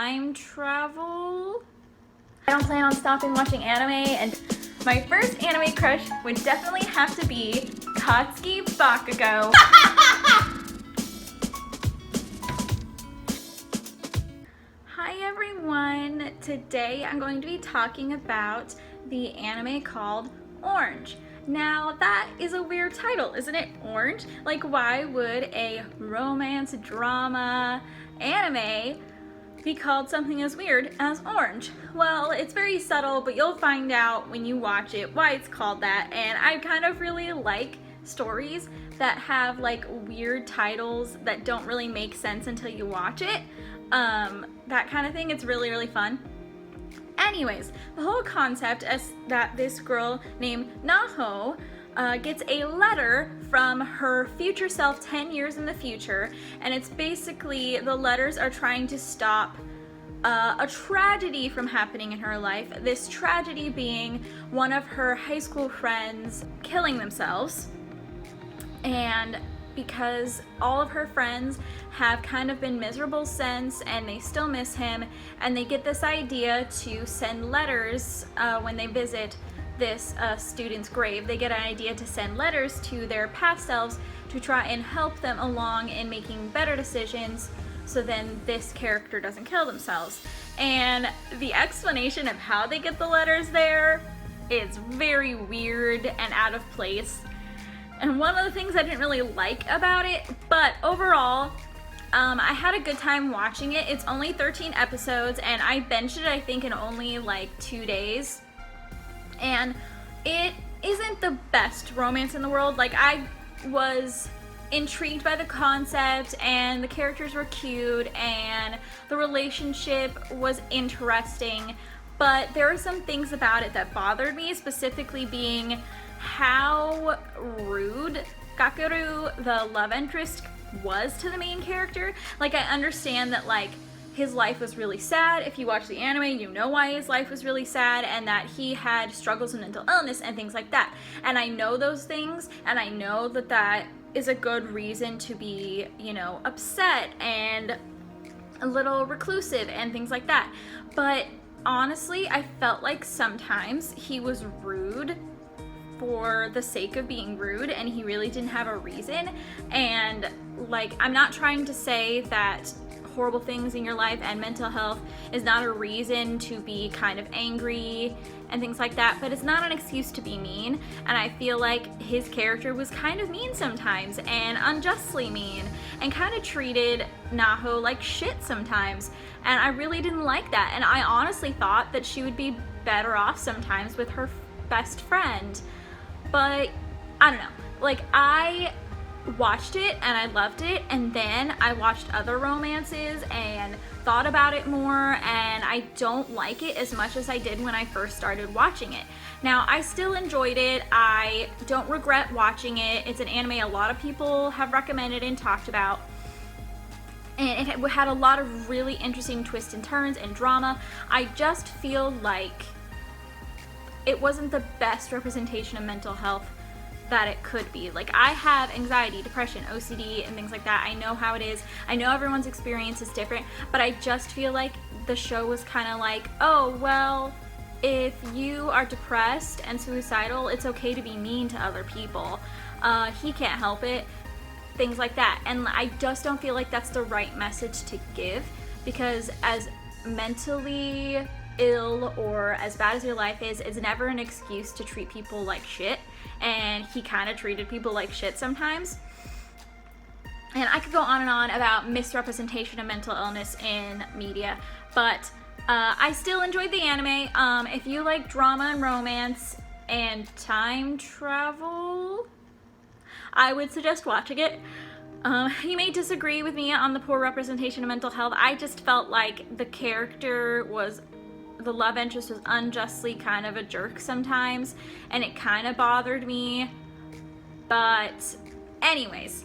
time travel. I don't plan on stopping watching anime, and my first anime crush would definitely have to be Katsuki Bakugo. Hi everyone! Today I'm going to be talking about the anime called Orange. Now that is a weird title, isn't it? Orange? Like, why would a romance drama anime be called something as weird as Orange? Well, it's very subtle, but you'll find out when you watch it why it's called that. And I kind of really like stories that have like weird titles that don't really make sense until you watch it. That kind of thing. It's really, really fun. Anyways, the whole concept is that this girl named Naho gets a letter from her future self 10 years in the future, and it's basically the letters are trying to stop a tragedy from happening in her life. This tragedy being one of her high school friends killing themselves, and because all of her friends have kind of been miserable since and they still miss him, and they get this idea to send letters when they visit this student's grave. They get an idea to send letters to their past selves to try and help them along in making better decisions, so then this character doesn't kill themselves. And the explanation of how they get the letters there is very weird and out of place. And one of the things I didn't really like about it, but overall, I had a good time watching it. It's only 13 episodes, and I binged it, I think, in only like 2 days. And it isn't the best romance in the world. Like, I was intrigued by the concept, and the characters were cute, and the relationship was interesting, but there are some things about it that bothered me, specifically being how rude Kakeru, the love interest, was to the main character. Like, I understand that, like, his life was really sad. If you watch the anime, you know why his life was really sad, and that he had struggles with mental illness and things like that. And I know those things, and I know that that is a good reason to be, you know, upset and a little reclusive and things like that. But honestly, I felt like sometimes he was rude for the sake of being rude, and he really didn't have a reason. And like, I'm not trying to say that horrible things in your life and mental health is not a reason to be kind of angry and things like that, but it's not an excuse to be mean. And I feel like his character was kind of mean sometimes, and unjustly mean, and kind of treated Naho like shit sometimes, and I really didn't like that. And I honestly thought that she would be better off sometimes with her best friend. But I don't know, like, I watched it and I loved it, and then I watched other romances and thought about it more, and I don't like it as much as I did when I first started watching it. Now, I still enjoyed it. I don't regret watching it. It's an anime a lot of people have recommended and talked about, and it had a lot of really interesting twists and turns and drama. I just feel like it wasn't the best representation of mental health that it could be. Like, I have anxiety, depression, OCD, and things like that. I know how it is. I know everyone's experience is different, but I just feel like the show was kind of like, oh, well, if you are depressed and suicidal, it's okay to be mean to other people. He can't help it. Things like that. And I just don't feel like that's the right message to give, because as mentally ill or as bad as your life is, it's never an excuse to treat people like shit, and he kind of treated people like shit sometimes. And I could go on and on about misrepresentation of mental illness in media, but I still enjoyed the anime. If you like drama and romance and time travel, I would suggest watching it. You may disagree with me on the poor representation of mental health. I just felt like the love interest was unjustly kind of a jerk sometimes, and it kind of bothered me. But anyways,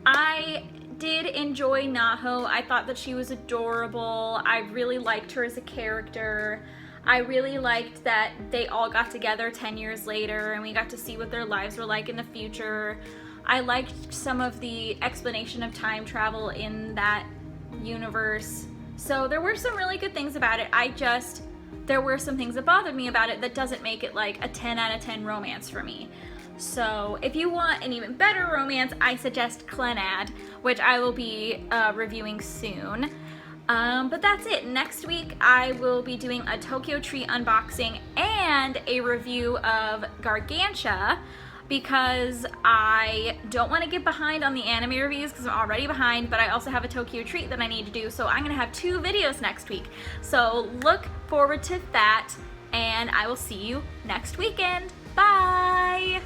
I did enjoy Naho. I thought that she was adorable. I really liked her as a character. I really liked that they all got together 10 years later, and we got to see what their lives were like in the future. I liked some of the explanation of time travel in that universe, So there were some really good things about it. There were some things that bothered me about it that doesn't make it like a 10 out of 10 romance for me. So if you want an even better romance, I suggest Clannad, which I will be reviewing soon. But that's it. Next week I will be doing a Tokyo Tree unboxing and a review of Gargantia, because I don't want to get behind on the anime reviews because I'm already behind, but I also have a Tokyo Treat that I need to do, so I'm going to have 2 videos next week. So look forward to that, and I will see you next weekend. Bye!